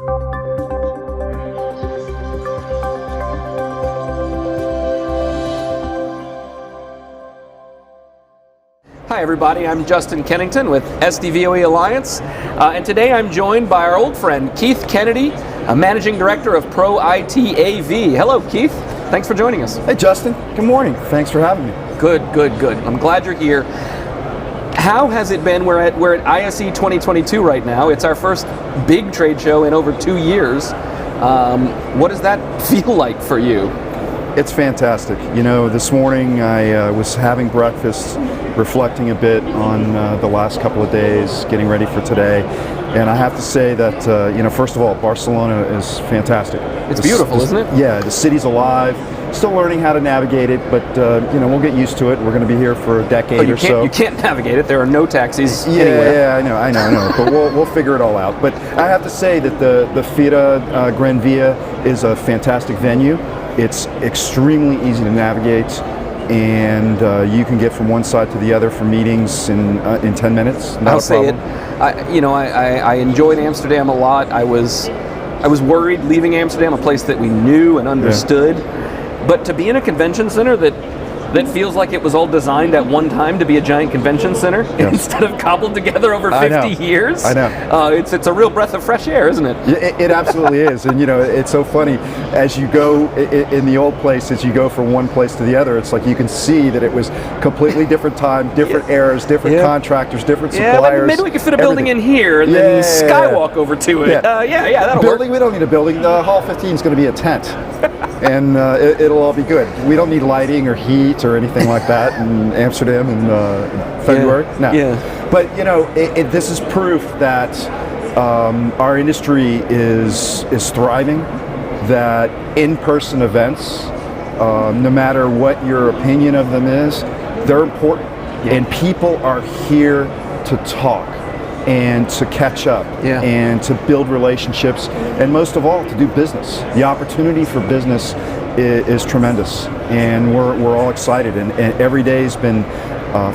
Hi everybody, I'm Justin Kennington with SDVoE Alliance, and today I'm joined by our old friend Keith Kennedy, a Managing Director of ProITAV. Hello Keith, thanks for joining us. Hey Justin, good morning. Thanks for having me. Good. I'm glad you're here. How has it been? We're at ISE 2022 right now. It's our first big trade show in over 2 years. What does that feel like for you? It's fantastic. You know, this morning I was having breakfast, reflecting a bit on the last couple of days, getting ready for today, and I have to say that, you know, first of all, Barcelona is fantastic. It's beautiful, isn't it? Yeah, the city's alive. Still learning how to navigate it, but you know, we'll get used to it. We're going to be here for a decade or so. You can't navigate it. There are no taxis anywhere. Yeah, I know. But we'll figure it all out. But I have to say that the Fira Gran Via is a fantastic venue. It's extremely easy to navigate, and you can get from one side to the other for meetings in 10 minutes. Not I'll say it. I enjoyed Amsterdam a lot. I was worried leaving Amsterdam, a place that we knew and understood. Yeah. But to be in a convention center that feels like it was all designed at one time to be a giant convention center instead of cobbled together over 50 years. I know. It's a real breath of fresh air, isn't it? It absolutely is. And you know, it's so funny as you go in the old place, as you go from one place to the other, it's like you can see that it was completely different time, different eras, different contractors, different suppliers. Yeah, maybe we could fit a building in here and then skywalk over to it. That'll building, work. We don't need a building. Hall 15 is going to be a tent. And it'll all be good. We don't need lighting or heat or anything like that in Amsterdam in February. No. But you know, this is proof that our industry is thriving. That in-person events, no matter what your opinion of them is, they're important, and people are here to talk and to catch up and to build relationships, and most of all to do business. The opportunity for business is tremendous, and we're all excited, and every day has been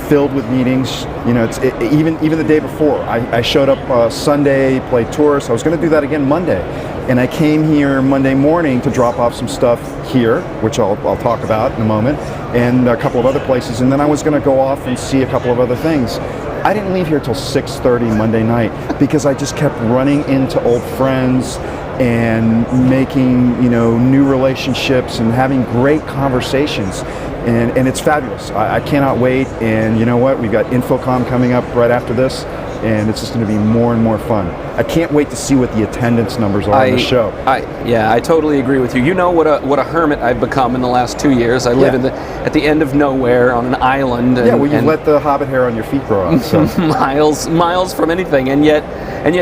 filled with meetings. You know, even the day before I showed up Sunday, played tourists. I was going to do that again Monday, and I came here Monday morning to drop off some stuff here, which I'll talk about in a moment, and a couple of other places, and then I was going to go off and see a couple of other things. I didn't leave here till 6:30 Monday night because I just kept running into old friends and making, you know, new relationships and having great conversations. And it's fabulous. I cannot wait. And you know what? We've got Infocom coming up right after this, and it's just going to be more and more fun. I can't wait to see what the attendance numbers are on the show. I totally agree with you. You know what a hermit I've become in the last 2 years. I live at the end of nowhere on an island. And, well, you let the hobbit hair on your feet grow out. So. miles from anything, and yet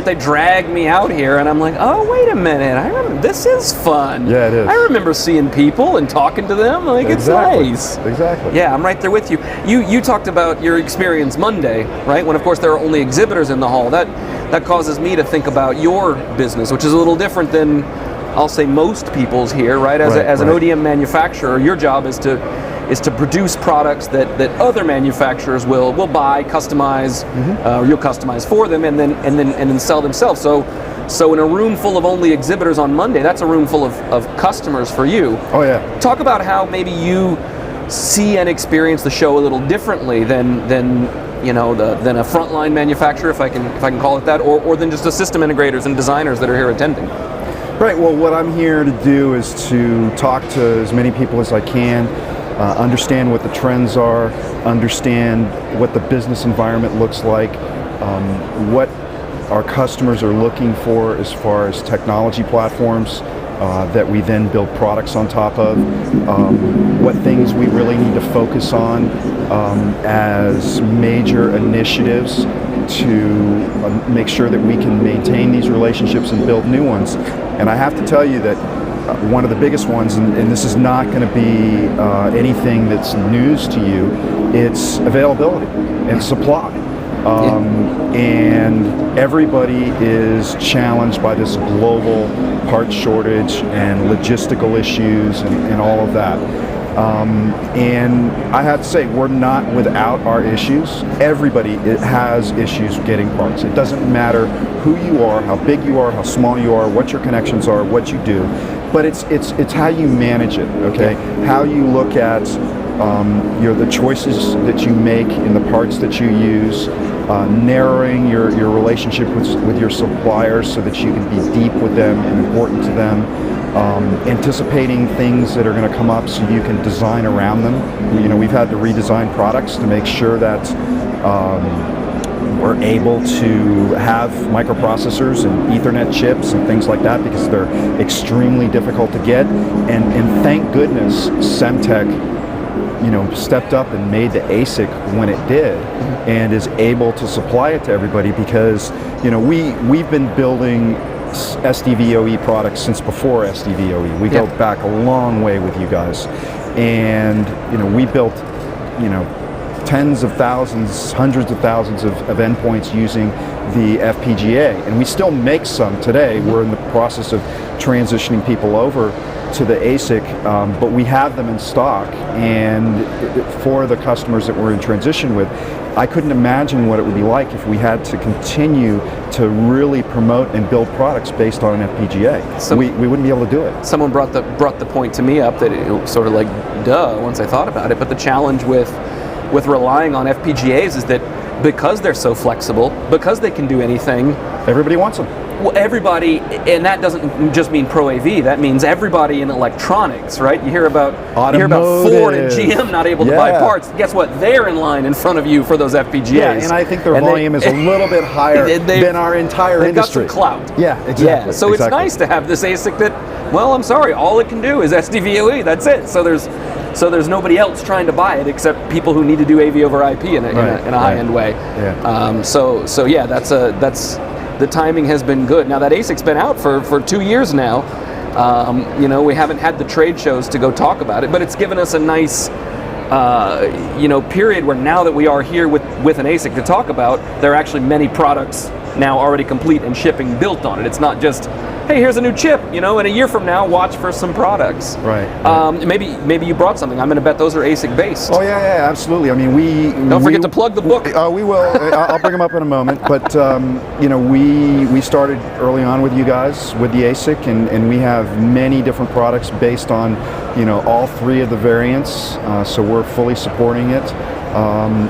they drag me out here, and I'm like, oh wait a minute, I remember this is fun. Yeah, it is. I remember seeing people and talking to them. Like it's nice. Exactly. Yeah, I'm right there with you. You talked about your experience Monday, right? When of course there are only exhibitors in the hall. That causes me to think about your business, which is a little different than I'll say most people's here, right? As an ODM manufacturer, your job is to produce products that other manufacturers will buy, customize, or you'll customize for them, and then sell themselves. So in a room full of only exhibitors on Monday, that's a room full of customers for you. Oh yeah. Talk about how maybe you see and experience the show a little differently than a frontline manufacturer, if I can call it that, or than just the system integrators and designers that are here attending. Right. Well, what I'm here to do is to talk to as many people as I can, understand what the trends are, understand what the business environment looks like, what our customers are looking for as far as technology platforms that we then build products on top of, what things we really need to focus on as major initiatives to make sure that we can maintain these relationships and build new ones. And I have to tell you that one of the biggest ones, and this is not going to be anything that's news to you, it's availability and supply. And everybody is challenged by this global part shortage and logistical issues and all of that. And I have to say, we're not without our issues. Everybody has issues getting parts. It doesn't matter who you are, how big you are, how small you are, what your connections are, what you do. But it's how you manage it, okay? How you look at the choices that you make in the parts that you use, narrowing your relationship with your suppliers so that you can be deep with them and important to them. Anticipating things that are going to come up so you can design around them. We've had to redesign products to make sure that we're able to have microprocessors and Ethernet chips and things like that because they're extremely difficult to get. And thank goodness Semtech stepped up and made the ASIC when it did and is able to supply it to everybody because we've been building SDVoE products since before SDVoE. We go back a long way with you guys, and we built tens of thousands, hundreds of thousands of endpoints using the FPGA, and we still make some today. We're in the process of transitioning people over to the ASIC, but we have them in stock, and for the customers that we're in transition with, I couldn't imagine what it would be like if we had to continue to really promote and build products based on an FPGA. We wouldn't be able to do it. Someone brought the point to me up that it was sort of like, duh, once I thought about it, but the challenge with relying on FPGAs is that because they're so flexible, because they can do anything, everybody wants them. Well, everybody, and that doesn't just mean Pro AV, that means everybody in electronics, right? You hear about Ford and GM not able to buy parts. Guess what? They're in line in front of you for those FPGAs. Yeah, and I think their volume is a little bit higher than our entire industry. They've got some clout. Yeah, exactly. Yeah, so it's nice to have this ASIC that, well, I'm sorry, all it can do is SDVoE, that's it. So there's nobody else trying to buy it except people who need to do AV over IP in a high-end way. Yeah. So yeah, that's the timing has been good. Now that ASIC's been out for 2 years now. We haven't had the trade shows to go talk about it, but it's given us a nice period where now that we are here with an ASIC to talk about, there are actually many products now already complete and shipping built on it. It's not just, hey, here's a new chip, and a year from now, watch for some products. Right. Maybe you brought something. I'm going to bet those are ASIC based. Oh yeah, absolutely. I mean, don't forget to plug the book. We will. I'll bring them up in a moment. But we started early on with you guys with the ASIC, and we have many different products based on all three of the variants. So we're fully supporting it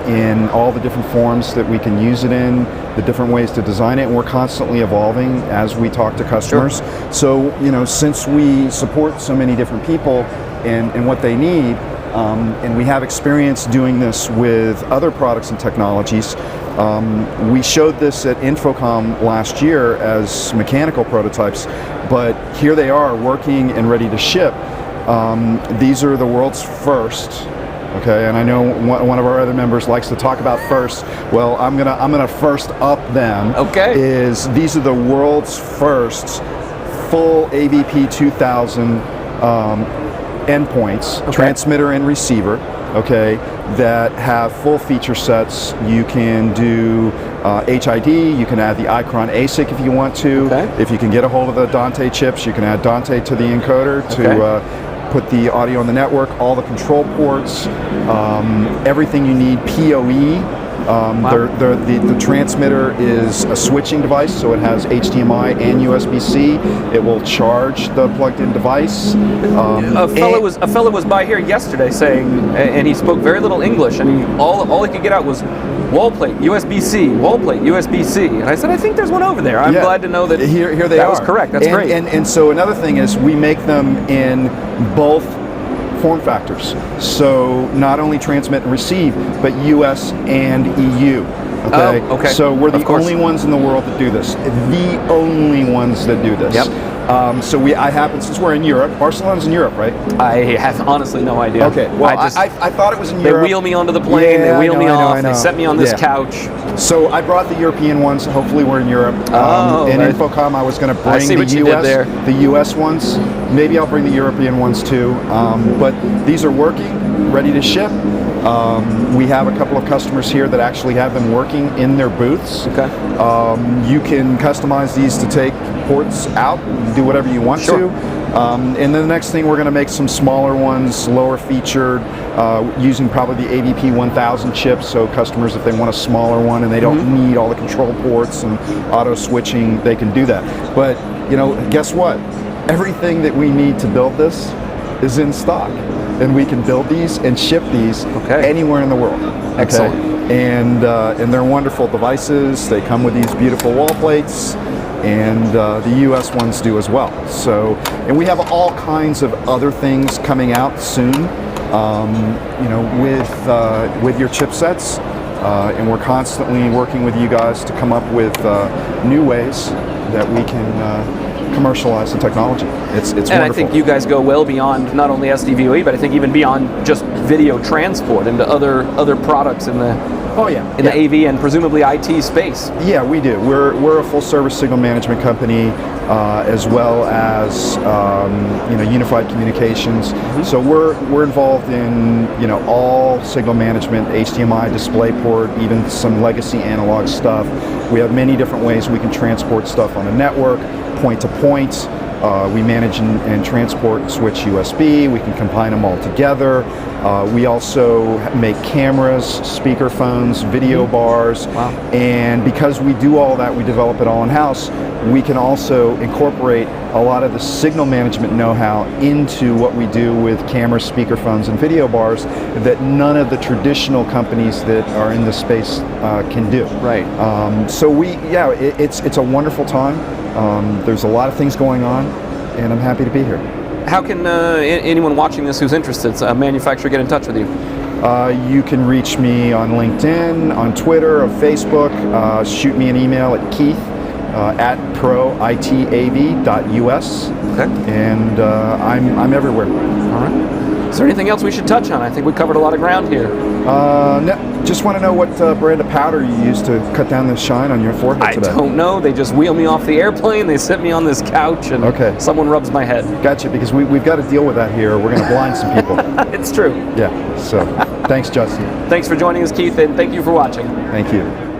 in all the different forms that we can use it in, the different ways to design it, and we're constantly evolving as we talk to customers. Sure. So since we support so many different people and what they need, and we have experience doing this with other products and technologies, we showed this at Infocom last year as mechanical prototypes, but here they are working and ready to ship. These are the world's first. Okay, and I know one of our other members likes to talk about first. Well, I'm gonna first up them. Okay. These are the world's first full AVP 2000 endpoints, transmitter and receiver. Okay, that have full feature sets. You can do HID. You can add the Icron ASIC if you want to. Okay. If you can get a hold of the Dante chips, you can add Dante to the encoder to put the audio on the network, all the control ports, everything you need, PoE. The transmitter is a switching device, so it has HDMI and USB-C. It will charge the plugged-in device. A fellow was by here yesterday saying, and he spoke very little English, and all he could get out was wall plate, USB-C, wall plate, USB-C. And I said, I think there's one over there. I'm glad to know that here they that are. was correct. That's great. And so another thing is we make them in both form factors. So not only transmit and receive, but US and EU. Okay. Oh, okay. So we're the only ones in the world that do this. The only ones that do this. Yep. Since we're in Europe, Barcelona's in Europe, right? I have honestly no idea. Okay, well, I thought it was in Europe. They wheel me onto the plane, they wheel me off, they set me on this couch. So I brought the European ones, hopefully we're in Europe. In Infocom, I was going to bring the US ones. Maybe I'll bring the European ones too. But these are working, ready to ship. We have a couple of customers here that actually have them working in their booths. Okay. You can customize these to take ports out and do whatever you want to. And then the next thing, we're going to make some smaller ones, lower featured, using probably the AVP 1000 chips. So customers, if they want a smaller one and they don't need all the control ports and auto switching, they can do that. But guess what? Everything that we need to build this is in stock, and we can build these and ship these anywhere in the world. Excellent. And they're wonderful devices. They come with these beautiful wall plates, and the US ones do as well. So, and we have all kinds of other things coming out soon, with your chipsets, and we're constantly working with you guys to come up with new ways that we can commercialize the technology. It's wonderful. And I think you guys go well beyond not only SDVoE, but I think even beyond just video transport into other products in the the AV and presumably IT space. Yeah, we do. We're a full service signal management company, as well as unified communications. So we're involved in all signal management, HDMI, DisplayPort, even some legacy analog stuff. We have many different ways we can transport stuff on a network, point to point. We manage and transport switch USB. We can combine them all together. We also make cameras, speaker phones, video bars. Wow. And because we do all that, we develop it all in-house, we can also incorporate a lot of the signal management know-how into what we do with cameras, speaker phones, and video bars that none of the traditional companies that are in this space can do. Right. So it's a wonderful time. There's a lot of things going on, and I'm happy to be here. How can anyone watching this who's interested, a manufacturer, get in touch with you? You can reach me on LinkedIn, on Twitter, or Facebook. Shoot me an email at Keith at ProITAV.us. Okay. And I'm everywhere. All right. Is there anything else we should touch on? I think we covered a lot of ground here. No, just want to know what brand of powder you use to cut down the shine on your forehead today. I don't know. They just wheel me off the airplane, they sit me on this couch, and someone rubs my head. Gotcha, because we've got to deal with that here. We're going to blind some people. It's true. Yeah, so thanks, Justin. Thanks for joining us, Keith, and thank you for watching. Thank you.